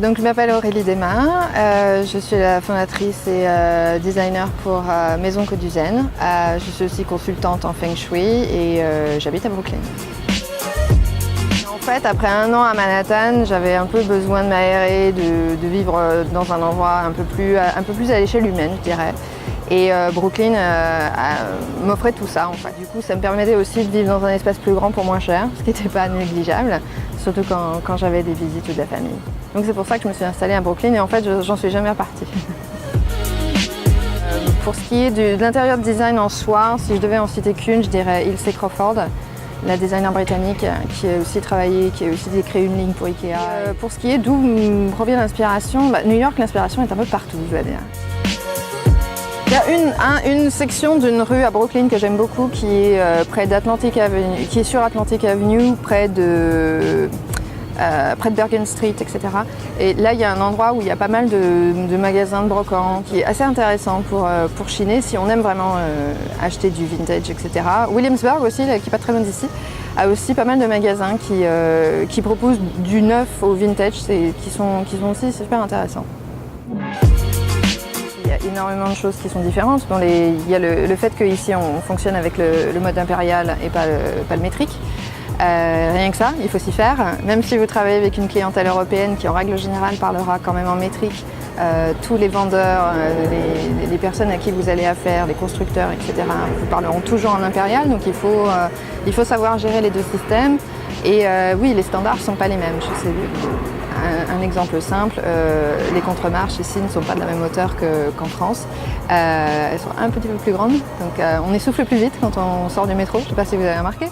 Donc je m'appelle Aurélie Desmains, je suis la fondatrice et designer pour Maison Côte du Zen. Je suis aussi consultante en Feng Shui et j'habite à Brooklyn. En fait, après 1 an à Manhattan, j'avais un peu besoin de m'aérer, de vivre dans un endroit un peu plus à l'échelle humaine, je dirais. Et Brooklyn m'offrait tout ça en fait. Du coup, ça me permettait aussi de vivre dans un espace plus grand pour moins cher, ce qui n'était pas négligeable, surtout quand j'avais des visites ou de la famille. Donc c'est pour ça que je me suis installée à Brooklyn et en fait, j'en suis jamais repartie. Pour ce qui est de l'intérieur de design en soi, si je devais en citer qu'une, je dirais Ilse Crawford, la designer britannique qui a aussi travaillé, qui a aussi créé une ligne pour Ikea. Pour ce qui est d'où provient l'inspiration, New York, l'inspiration est un peu partout, je dois dire. Il y a une section d'une rue à Brooklyn que j'aime beaucoup qui est près d'Atlantic Avenue, qui est sur Atlantic Avenue, près de Bergen Street, etc. Et là, il y a un endroit où il y a pas mal de magasins de brocants qui est assez intéressant pour chiner si on aime vraiment acheter du vintage, etc. Williamsburg aussi, qui n'est pas très loin d'ici, a aussi pas mal de magasins qui proposent du neuf au vintage, qui sont aussi super intéressants. Il y a énormément de choses qui sont différentes. Il y a le fait qu'ici on fonctionne avec le mode impérial et pas le métrique. Rien que ça, il faut s'y faire. Même si vous travaillez avec une clientèle européenne qui en règle générale parlera quand même en métrique, tous les vendeurs, les personnes à qui vous allez affaire, les constructeurs, etc. vous parleront toujours en impérial. Donc il faut savoir gérer les deux systèmes. Et oui, les standards ne sont pas les mêmes. Un exemple simple, les contre-marches ici ne sont pas de la même hauteur qu'en France. Elles sont un petit peu plus grandes, donc on essouffle plus vite quand on sort du métro, je ne sais pas si vous avez remarqué.